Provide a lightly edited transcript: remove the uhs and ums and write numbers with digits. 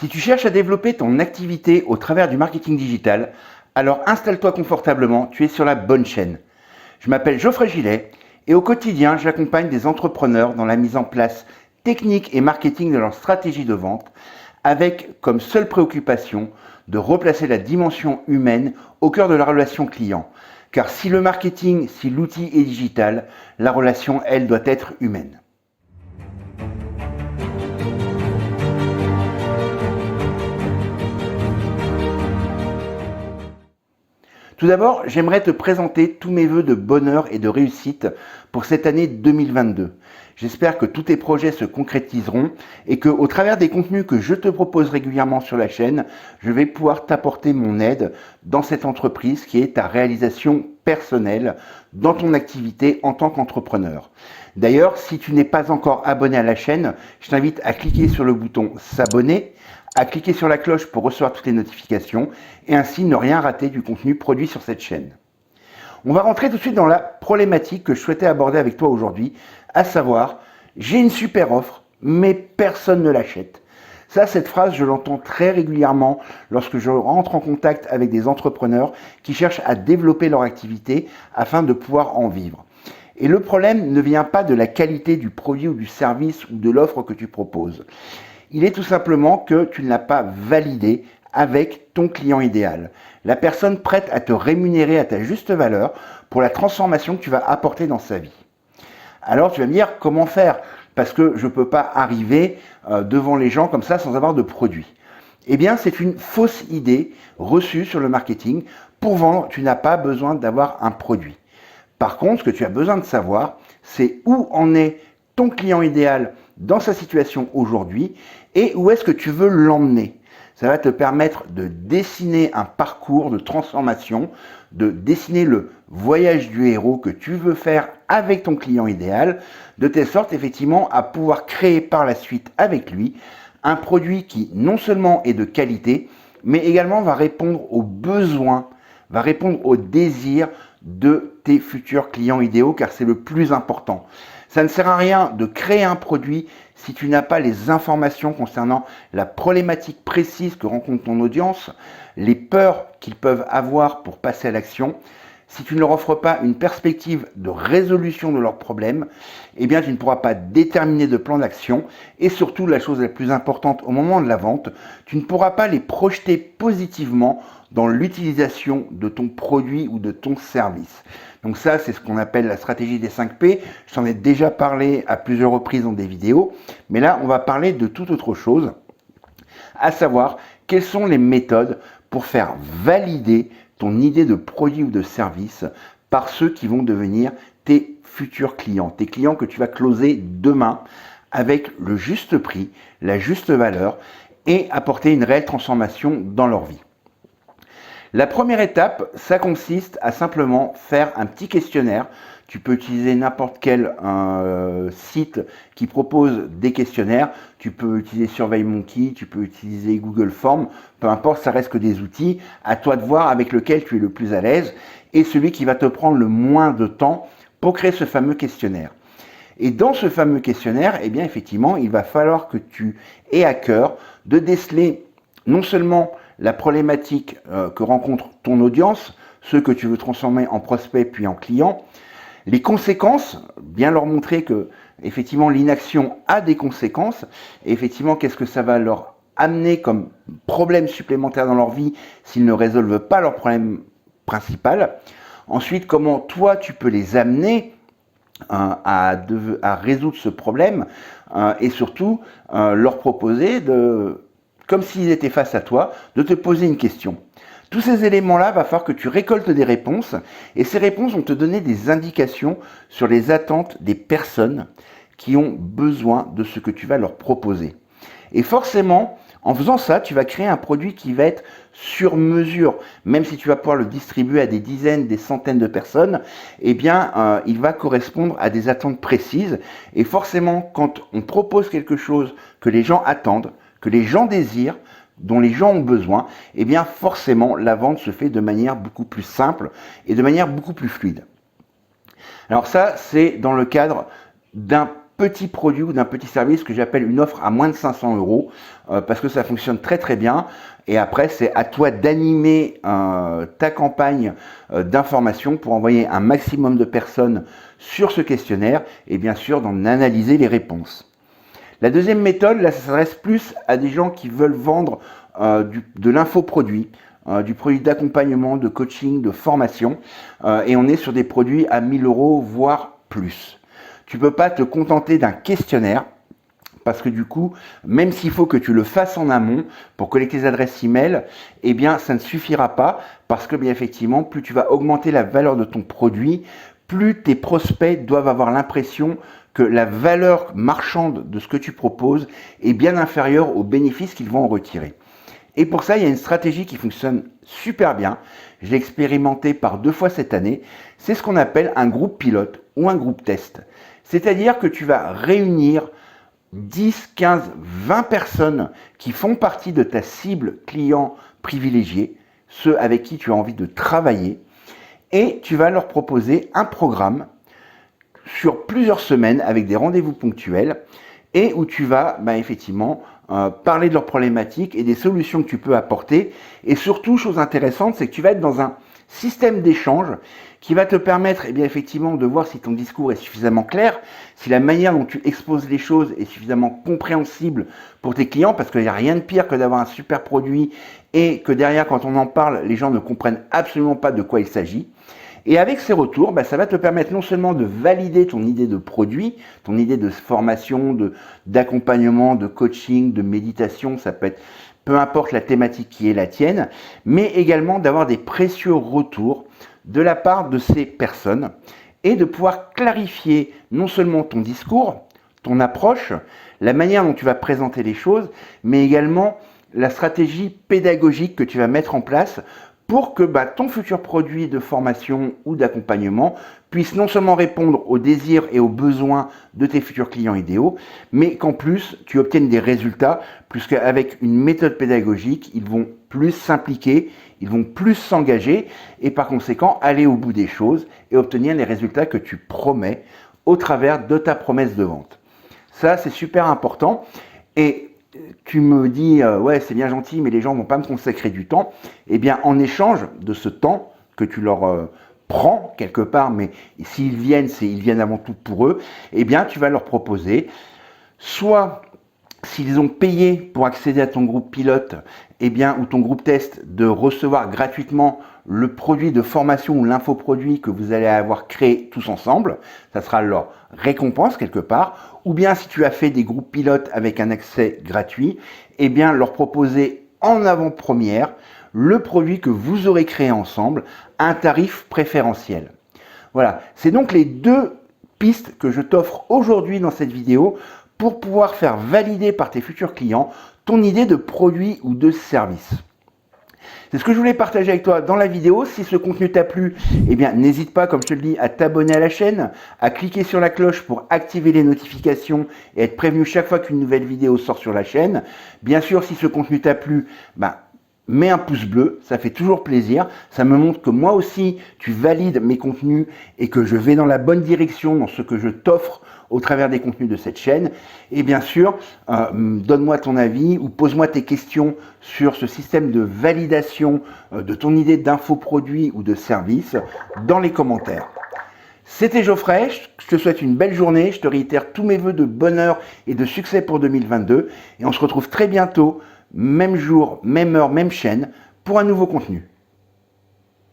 Si tu cherches à développer ton activité au travers du marketing digital, alors installe-toi confortablement, tu es sur la bonne chaîne. Je m'appelle Geoffrey Gillet et au quotidien, j'accompagne des entrepreneurs dans la mise en place technique et marketing de leur stratégie de vente avec comme seule préoccupation de replacer la dimension humaine au cœur de la relation client. Car si le marketing, si l'outil est digital, la relation, elle, doit être humaine. Tout d'abord, j'aimerais te présenter tous mes vœux de bonheur et de réussite pour cette année 2022. J'espère que tous tes projets se concrétiseront et que, au travers des contenus que je te propose régulièrement sur la chaîne, je vais pouvoir t'apporter mon aide dans cette entreprise qui est ta réalisation personnelle dans ton activité en tant qu'entrepreneur. D'ailleurs, si tu n'es pas encore abonné à la chaîne, je t'invite à cliquer sur le bouton s'abonner, à cliquer sur la cloche pour recevoir toutes les notifications et ainsi ne rien rater du contenu produit sur cette chaîne. On va rentrer tout de suite dans la problématique que je souhaitais aborder avec toi aujourd'hui, à savoir, j'ai une super offre, mais personne ne l'achète. Ça, cette phrase, je l'entends très régulièrement lorsque je rentre en contact avec des entrepreneurs qui cherchent à développer leur activité afin de pouvoir en vivre. Et le problème ne vient pas de la qualité du produit ou du service ou de l'offre que tu proposes. Il est tout simplement que tu ne l'as pas validé avec ton client idéal. La personne prête à te rémunérer à ta juste valeur pour la transformation que tu vas apporter dans sa vie. Alors tu vas me dire comment faire, parce que je ne peux pas arriver devant les gens comme ça sans avoir de produit. Eh bien, c'est une fausse idée reçue sur le marketing. Pour vendre, tu n'as pas besoin d'avoir un produit. Par contre, ce que tu as besoin de savoir, c'est où en est ton client idéal dans sa situation aujourd'hui et où est-ce que tu veux l'emmener. Ça va te permettre de dessiner un parcours de transformation, de dessiner le voyage du héros que tu veux faire avec ton client idéal, de telle sorte effectivement à pouvoir créer par la suite avec lui un produit qui non seulement est de qualité, mais également va répondre aux besoins, va répondre aux désirs de tes futurs clients idéaux, car c'est le plus important. Ça ne sert à rien de créer un produit si tu n'as pas les informations concernant la problématique précise que rencontre ton audience, les peurs qu'ils peuvent avoir pour passer à l'action. Si tu ne leur offres pas une perspective de résolution de leurs problèmes, eh bien tu ne pourras pas déterminer de plan d'action et surtout, la chose la plus importante au moment de la vente, tu ne pourras pas les projeter positivement dans l'utilisation de ton produit ou de ton service. Donc ça, c'est ce qu'on appelle la stratégie des 5 P. Je t'en ai déjà parlé à plusieurs reprises dans des vidéos, mais là, on va parler de toute autre chose, à savoir quelles sont les méthodes pour faire valider ton idée de produit ou de service par ceux qui vont devenir tes futurs clients, tes clients que tu vas closer demain avec le juste prix, la juste valeur et apporter une réelle transformation dans leur vie. La première étape, ça consiste à simplement faire un petit questionnaire. Tu peux utiliser n'importe quel site qui propose des questionnaires. Tu peux utiliser SurveyMonkey, tu peux utiliser Google Forms. Peu importe, ça reste que des outils. À toi de voir avec lequel tu es le plus à l'aise et celui qui va te prendre le moins de temps pour créer ce fameux questionnaire. Et dans ce fameux questionnaire, eh bien effectivement, il va falloir que tu aies à cœur de déceler non seulement la problématique que rencontre ton audience, ceux que tu veux transformer en prospects puis en clients, les conséquences, bien leur montrer que effectivement l'inaction a des conséquences, et effectivement qu'est-ce que ça va leur amener comme problème supplémentaire dans leur vie s'ils ne résolvent pas leur problème principal. Ensuite, comment toi tu peux les amener à résoudre ce problème et surtout leur proposer de, comme s'ils étaient face à toi, de te poser une question. Tous ces éléments-là, il va falloir que tu récoltes des réponses et ces réponses vont te donner des indications sur les attentes des personnes qui ont besoin de ce que tu vas leur proposer. Et forcément, en faisant ça, tu vas créer un produit qui va être sur mesure. Même si tu vas pouvoir le distribuer à des dizaines, des centaines de personnes, eh bien, il va correspondre à des attentes précises. Et forcément, quand on propose quelque chose que les gens attendent, que les gens désirent, dont les gens ont besoin, eh bien forcément la vente se fait de manière beaucoup plus simple et de manière beaucoup plus fluide. Alors ça, c'est dans le cadre d'un petit produit ou d'un petit service que j'appelle une offre à moins de 500 €. parce que ça fonctionne très très bien. Et après, c'est à toi d'animer ta campagne d'information pour envoyer un maximum de personnes sur ce questionnaire et bien sûr d'en analyser les réponses. La deuxième méthode, là, ça s'adresse plus à des gens qui veulent vendre de l'infoproduit, du produit d'accompagnement, de coaching, de formation, et on est sur des produits à 1000 €, voire plus. Tu ne peux pas te contenter d'un questionnaire, parce que du coup, même s'il faut que tu le fasses en amont pour collecter les adresses email, eh bien, ça ne suffira pas, parce que bien effectivement, plus tu vas augmenter la valeur de ton produit, plus tes prospects doivent avoir l'impression que la valeur marchande de ce que tu proposes est bien inférieure aux bénéfices qu'ils vont en retirer. Et pour ça, il y a une stratégie qui fonctionne super bien. Je l'ai expérimenté par 2 fois cette année. C'est ce qu'on appelle un groupe pilote ou un groupe test. C'est-à-dire que tu vas réunir 10, 15, 20 personnes qui font partie de ta cible client privilégiée, ceux avec qui tu as envie de travailler, et tu vas leur proposer un programme sur plusieurs semaines avec des rendez-vous ponctuels et où tu vas effectivement parler de leurs problématiques et des solutions que tu peux apporter. Et surtout, chose intéressante, c'est que tu vas être dans un système d'échange qui va te permettre effectivement de voir si ton discours est suffisamment clair, si la manière dont tu exposes les choses est suffisamment compréhensible pour tes clients, parce qu'il n'y a rien de pire que d'avoir un super produit et que derrière, quand on en parle, les gens ne comprennent absolument pas de quoi il s'agit. Et avec ces retours, ça va te permettre non seulement de valider ton idée de produit, ton idée de formation, d'accompagnement, de coaching, de méditation, ça peut être peu importe la thématique qui est la tienne, mais également d'avoir des précieux retours de la part de ces personnes et de pouvoir clarifier non seulement ton discours, ton approche, la manière dont tu vas présenter les choses, mais également la stratégie pédagogique que tu vas mettre en place pour que ton futur produit de formation ou d'accompagnement puisse non seulement répondre aux désirs et aux besoins de tes futurs clients idéaux, mais qu'en plus tu obtiennes des résultats, puisqu'avec une méthode pédagogique, ils vont plus s'impliquer, ils vont plus s'engager et par conséquent aller au bout des choses et obtenir les résultats que tu promets au travers de ta promesse de vente. Ça, c'est super important. Et tu me dis, ouais, c'est bien gentil, mais les gens ne vont pas me consacrer du temps. Eh bien, en échange de ce temps que tu leur prends quelque part, mais s'ils viennent, ils viennent avant tout pour eux, eh bien, tu vas leur proposer, soit s'ils ont payé pour accéder à ton groupe pilote, ou ton groupe test, de recevoir gratuitement le produit de formation ou l'infoproduit que vous allez avoir créé tous ensemble. Ça sera leur récompense quelque part. Ou bien si tu as fait des groupes pilotes avec un accès gratuit, leur proposer en avant-première le produit que vous aurez créé ensemble à un tarif préférentiel. Voilà, c'est donc les 2 pistes que je t'offre aujourd'hui dans cette vidéo pour pouvoir faire valider par tes futurs clients ton idée de produit ou de service. C'est ce que je voulais partager avec toi dans la vidéo. Si ce contenu t'a plu, n'hésite pas, comme je te le dis, à t'abonner à la chaîne, à cliquer sur la cloche pour activer les notifications et être prévenu chaque fois qu'une nouvelle vidéo sort sur la chaîne. Bien sûr, si ce contenu t'a plu, mets un pouce bleu, ça fait toujours plaisir. Ça me montre que moi aussi, tu valides mes contenus et que je vais dans la bonne direction dans ce que je t'offre au travers des contenus de cette chaîne. Et bien sûr, donne-moi ton avis ou pose-moi tes questions sur ce système de validation de ton idée d'infoproduit ou de service dans les commentaires. C'était Geoffrey, je te souhaite une belle journée, je te réitère tous mes vœux de bonheur et de succès pour 2022 et on se retrouve très bientôt, même jour, même heure, même chaîne, pour un nouveau contenu.